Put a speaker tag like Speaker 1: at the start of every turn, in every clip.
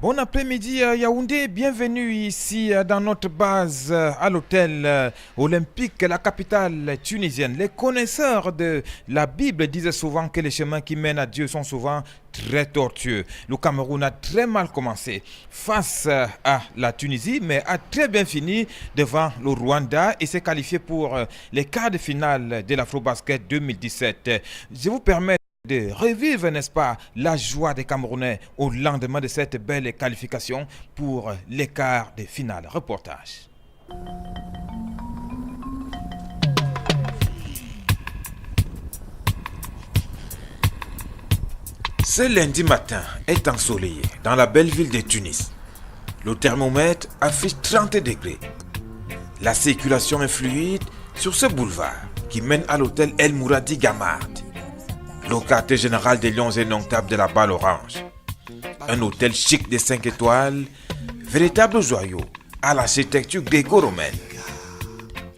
Speaker 1: Bon après-midi à Yaoundé, bienvenue ici dans notre base à l'hôtel olympique, la capitale tunisienne. Les connaisseurs de la Bible disent souvent que les chemins qui mènent à Dieu sont souvent très tortueux. Le Cameroun a très mal commencé face à la Tunisie, mais a très bien fini devant le Rwanda et s'est qualifié pour les quarts de finale de l'Afrobasket 2017. Je vous permets de revivre, n'est-ce pas, la joie des Camerounais au lendemain de cette belle qualification pour les quarts de finale. Reportage. Ce lundi matin est ensoleillé dans la belle ville de Tunis. Le thermomètre affiche 30 degrés. La circulation est fluide sur ce boulevard qui mène à l'hôtel El Mouradi Gamard, le quartier général des Lions indomptables de la Balle Orange. Un hôtel chic de 5 étoiles, véritable joyau à l'architecture gréco-romaine.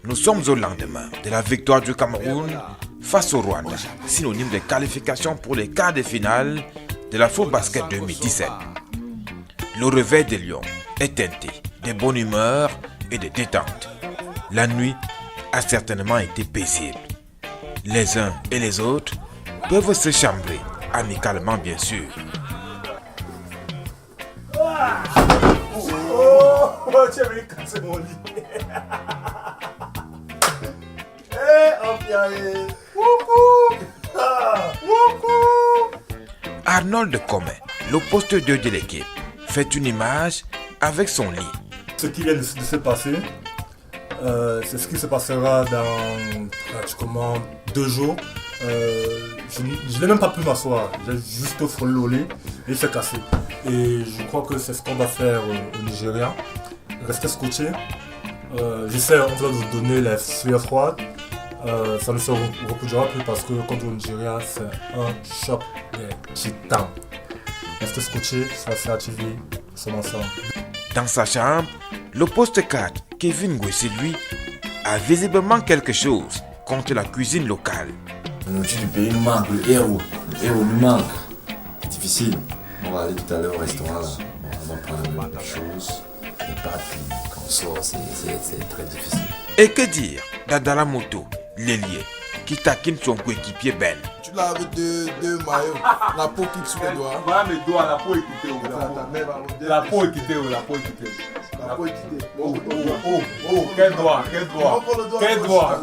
Speaker 1: Nous sommes au lendemain de la victoire du Cameroun face au Rwanda, synonyme de qualification pour les quarts de finale de l'Afrobasket 2017. Le réveil des Lions est teinté de bonne humeur et de détente. La nuit a certainement été paisible. Les uns et les autres peuvent se chambrer, amicalement bien sûr.
Speaker 2: Tu avais cassé mon lit.
Speaker 1: Arnold Comé, le poste 2 de l'équipe, fait une image avec son lit.
Speaker 2: Ce qui vient de se passer, c'est ce qui se passera dans pratiquement 2 jours. Je n'ai même pas pu m'asseoir, j'ai juste frôlé le lit et il s'est cassé. Et je crois que c'est ce qu'on va faire au Nigeria. Rester scotché. J'essaie en train de donner les sueurs froides. Ça ne se reproduira plus parce que contre le Nigeria, c'est un choc de titans. Rester scotché, ça s'est activé, c'est ensemble.
Speaker 1: Dans sa chambre, le poste 4, Kevin Gwessi, lui, a visiblement quelque chose contre la cuisine locale.
Speaker 3: La nourriture du pays nous manque, le héros nous manque. C'est difficile. On va aller tout à l'heure au restaurant là. On va prendre la même chose. Les pâtes, quand on sort, c'est très difficile.
Speaker 1: Et que dire d'Adala Moto, l'ailier, qui taquine son coéquipier Ben.
Speaker 4: Tu l'as avec deux maillots, la peau qui sous les doigts.
Speaker 5: Voilà mes doigts, la peau est quittée. La peau est quittée, la peau est quittée.
Speaker 4: La peau est quittée.
Speaker 5: Quel doigt.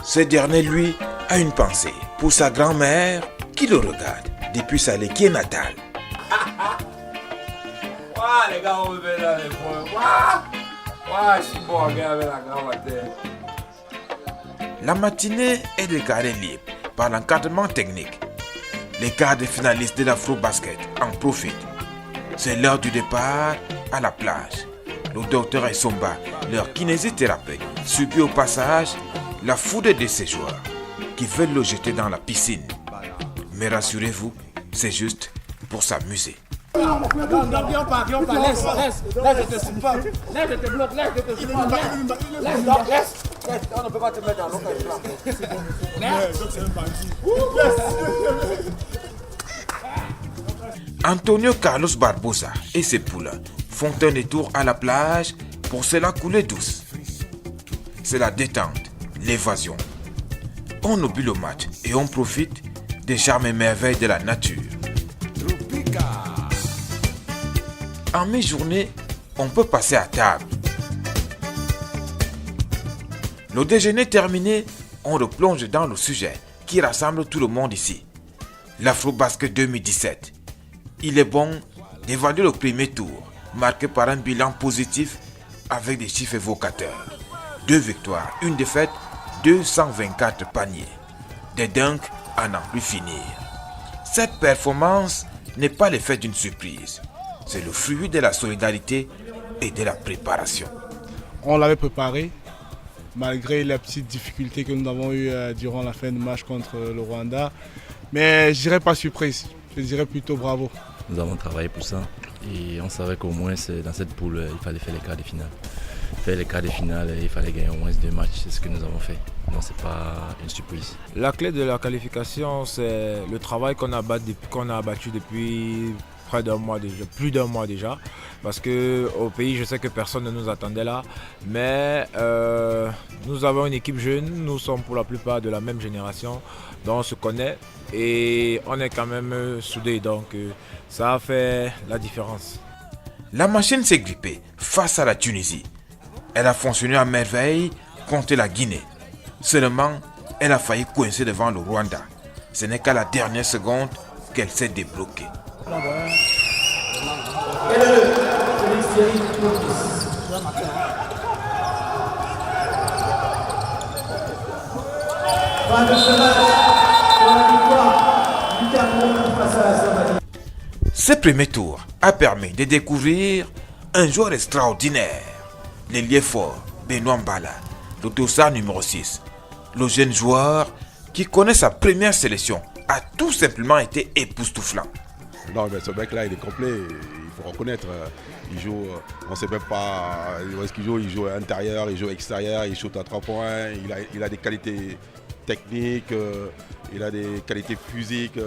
Speaker 1: Ce dernier, lui, a une pensée pour sa grand-mère qui le regarde depuis sa Léquier natale.
Speaker 5: Les gars, on veut là les points. Je suis bon avec la grand-mère.
Speaker 1: La matinée est déclarée libre par l'encadrement technique. Les quarts de finalistes de l'Afrobasket en profitent. C'est l'heure du départ à la plage. Le docteur Essomba, leur kinésithérapeute, subit au passage la foudre de ces joueurs qui veulent le jeter dans la piscine. Mais rassurez-vous, c'est juste pour s'amuser.
Speaker 6: Non, viens pas, laisse, je te suis pas. Laisse, je te bloque, laisse, je te suis pas. Laisse, on ne peut pas te mettre dans l'eau.
Speaker 1: Antonio Carlos Barbosa et ses poulains font un détour à la plage pour se la couler douce. C'est la détente, l'évasion. On oublie le match et on profite des charmes et merveilles de la nature. En mi-journée, on peut passer à table. Le déjeuner terminé, on replonge dans le sujet qui rassemble tout le monde ici. L'Afrobasket 2017. Il est bon d'évaluer le premier tour, marqué par un bilan positif avec des chiffres évocateurs. 2 victoires, 1 défaite, 224 paniers. Des dunks à n'en plus finir. Cette performance n'est pas l'effet d'une surprise. C'est le fruit de la solidarité et de la préparation.
Speaker 7: On l'avait préparé, malgré les petites difficultés que nous avons eues durant la fin du match contre le Rwanda. Mais je dirais pas surprise, je dirais plutôt bravo.
Speaker 8: Nous avons travaillé pour ça et on savait qu'au moins dans cette poule, il fallait faire les quarts de finale. Faire les quarts de finale, il fallait gagner au moins 2 matchs, c'est ce que nous avons fait. Non, c'est pas une surprise.
Speaker 9: La clé de la qualification, c'est le travail qu'on a abattu depuis près d'un mois déjà, plus d'un mois déjà. Parce qu'au pays, je sais que personne ne nous attendait là. Mais nous avons une équipe jeune, nous sommes pour la plupart de la même génération. Donc on se connaît et on est quand même soudés. Donc ça a fait la différence.
Speaker 1: La machine s'est grippée face à la Tunisie. Elle a fonctionné à merveille contre la Guinée. Seulement, elle a failli coincer devant le Rwanda. Ce n'est qu'à la dernière seconde qu'elle s'est débloquée. Ce premier tour a permis de découvrir un joueur extraordinaire, l'ailier fort Benoît Mbala, le dossard numéro 6. Le jeune joueur qui connaît sa première sélection a tout simplement été époustouflant.
Speaker 10: Non, mais ce mec-là, il est complet, il faut reconnaître. Il joue, on ne sait même pas où est-ce qu'il joue. Il joue à l'intérieur, il joue à l'extérieur, il shoot à 3 points. Il a des qualités techniques, il a des qualités physiques.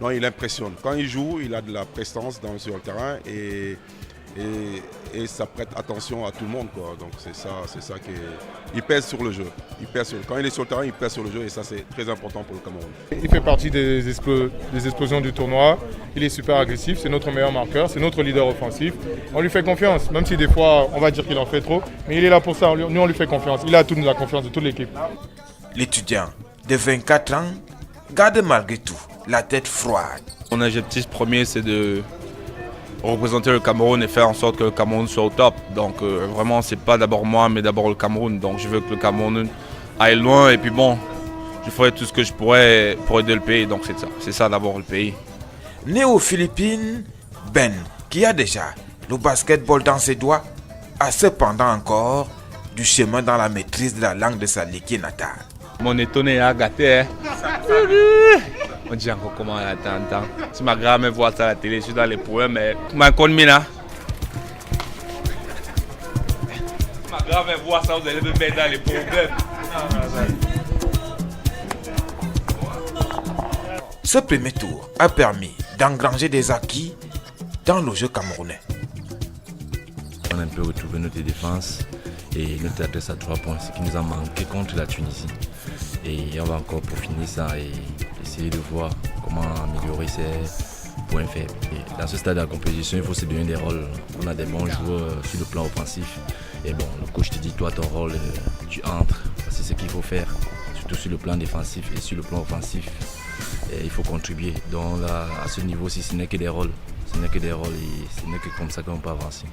Speaker 10: Non, il impressionne. Quand il joue, il a de la prestance sur le terrain et ça prête attention à tout le monde, quoi. Donc c'est ça qui il pèse sur le jeu. Quand il est sur le terrain, il pèse sur le jeu et ça c'est très important pour le Cameroun.
Speaker 11: Il fait partie des explosions du tournoi. Il est super agressif, c'est notre meilleur marqueur, c'est notre leader offensif. On lui fait confiance, même si des fois on va dire qu'il en fait trop, mais il est là pour ça. Nous on lui fait confiance. Il a toute la confiance de toute l'équipe.
Speaker 1: L'étudiant de 24 ans garde malgré tout la tête froide.
Speaker 12: Mon objectif premier, c'est de représenter le Cameroun et faire en sorte que le Cameroun soit au top. Donc vraiment, c'est pas d'abord moi, mais d'abord le Cameroun. Donc je veux que le Cameroun aille loin et puis bon, je ferai tout ce que je pourrais pour aider le pays. Donc c'est ça d'abord le pays.
Speaker 1: Né aux Philippines, Ben, qui a déjà le basketball dans ses doigts, a cependant encore du chemin dans la maîtrise de la langue de sa liquide natale.
Speaker 12: Mon étonné a gâté, hein. On dit encore comment elle attend. Si ma grand-mère voit ça à la télé, je suis dans les poèmes, mais ma mina. Si ma grand-mère voit ça, vous allez me mettre dans les problèmes.
Speaker 1: Ce premier tour a permis d'engranger des acquis dans le jeu camerounais.
Speaker 8: On a un peu retrouvé notre défense et notre adresse à 3 points, ce qui nous a manqué contre la Tunisie. Et on va encore peaufiner ça et essayer de voir comment améliorer ces points faibles. Et dans ce stade de la compétition, il faut se donner des rôles. On a des bons joueurs sur le plan offensif. Et bon, le coach te dit, toi, ton rôle, tu entres. C'est ce qu'il faut faire, surtout sur le plan défensif et sur le plan offensif. Et il faut contribuer. Donc là, à ce niveau-ci, ce n'est que des rôles. Ce n'est que des rôles et ce n'est que comme ça qu'on peut avancer.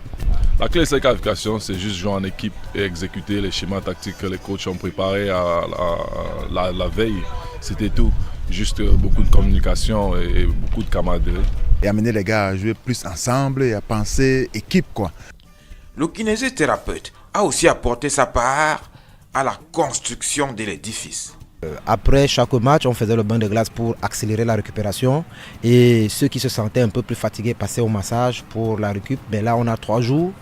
Speaker 13: La clé de cette qualification, c'est juste jouer en équipe et exécuter les schémas tactiques que les coachs ont préparés la veille. C'était tout. Juste beaucoup de communication et beaucoup de camaraderie.
Speaker 14: Et amener les gars à jouer plus ensemble et à penser équipe, quoi.
Speaker 1: Le kinésithérapeute a aussi apporté sa part à la construction de l'édifice.
Speaker 15: Après chaque match, on faisait le bain de glace pour accélérer la récupération. Et ceux qui se sentaient un peu plus fatigués passaient au massage pour la récup. Mais là, on a 3 jours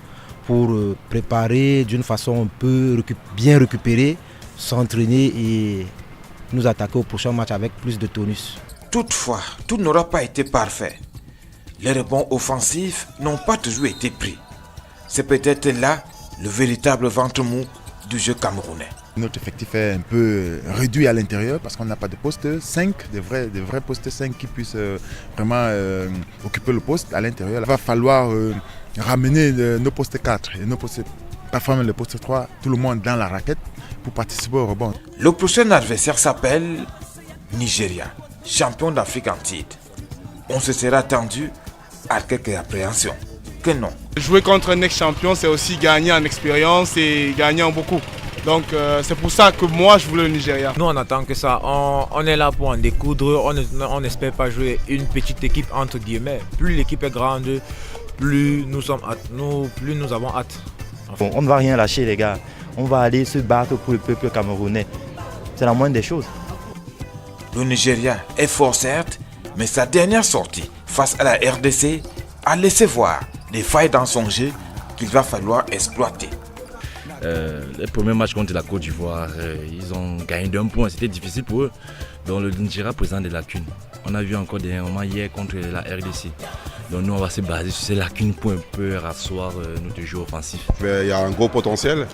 Speaker 15: pour préparer d'une façon un peu bien récupérée, s'entraîner et nous attaquer au prochain match avec plus de tonus.
Speaker 1: Toutefois, tout n'aura pas été parfait. Les rebonds offensifs n'ont pas toujours été pris. C'est peut-être là le véritable ventre mou du jeu camerounais.
Speaker 14: Notre effectif est un peu réduit à l'intérieur parce qu'on n'a pas de poste 5, des vrais postes 5 qui puissent vraiment occuper le poste à l'intérieur. Il va falloir ramener nos postes 4 et nos postes, parfois même le poste 3, tout le monde dans la raquette pour participer au rebond.
Speaker 1: Le prochain adversaire s'appelle Nigeria, champion d'Afrique en titre. On se sera attendu à quelques appréhensions. Que non.
Speaker 7: Jouer contre un ex-champion, c'est aussi gagner en expérience et gagner en beaucoup. Donc c'est pour ça que moi je voulais le Nigeria.
Speaker 9: Nous on attend que ça, on est là pour en découdre, on n'espère pas jouer une petite équipe entre guillemets. Plus l'équipe est grande, plus nous avons hâte.
Speaker 16: Bon, on ne va rien lâcher les gars, on va aller se battre pour le peuple camerounais. C'est la moindre des choses.
Speaker 1: Le Nigeria est fort certes, mais sa dernière sortie face à la RDC a laissé voir des failles dans son jeu qu'il va falloir exploiter.
Speaker 8: Les premiers matchs contre la Côte d'Ivoire, ils ont gagné d'un point, c'était difficile pour eux. Donc le Nigeria présente des lacunes. On a vu encore dernièrement hier contre la RDC. Donc nous on va se baser sur ces lacunes pour un peu rasseoir notre jeu offensif.
Speaker 10: Il y a un gros potentiel.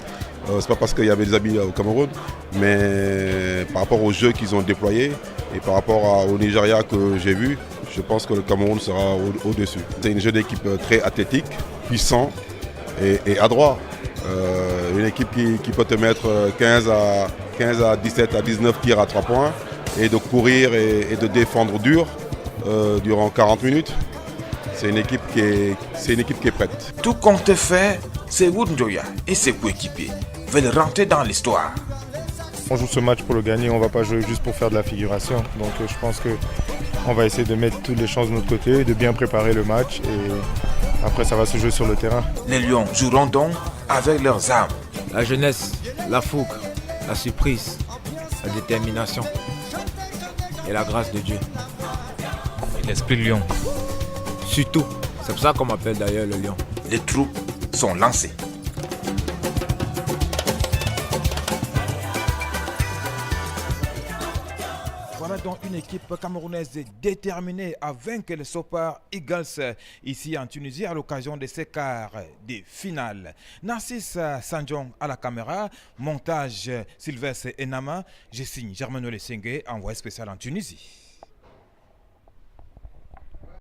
Speaker 10: C'est pas parce qu'il y avait des amis au Cameroun, mais par rapport au jeu qu'ils ont déployé et par rapport au Nigeria que j'ai vu, je pense que le Cameroun sera au-dessus. C'est une jeune équipe très athlétique, puissant et adroit. Une équipe qui peut te mettre 15 à 17 à 19 tirs à 3 points et de courir et de défendre dur durant 40 minutes. C'est une équipe qui est prête.
Speaker 1: Tout compte fait, c'est Wood Ndoya et ses coéquipiers veulent rentrer dans l'histoire.
Speaker 11: On joue ce match pour le gagner, on ne va pas jouer juste pour faire de la figuration. Donc je pense qu'on va essayer de mettre toutes les chances de notre côté, de bien préparer le match et après ça va se jouer sur le terrain.
Speaker 1: Les Lions joueront donc avec leurs armes.
Speaker 9: La jeunesse, la fougue, la surprise, la détermination et la grâce de Dieu.
Speaker 5: Et l'esprit lion.
Speaker 9: Surtout, c'est pour ça qu'on m'appelle d'ailleurs le lion.
Speaker 1: Les troupes sont lancées. Voilà donc une équipe camerounaise déterminée à vaincre les Super Eagles ici en Tunisie à l'occasion de ces quarts de finale. Narcisse Sanjong à la caméra, montage Sylvestre Enama, je signe Germain Olesenge, envoyé spécial en Tunisie.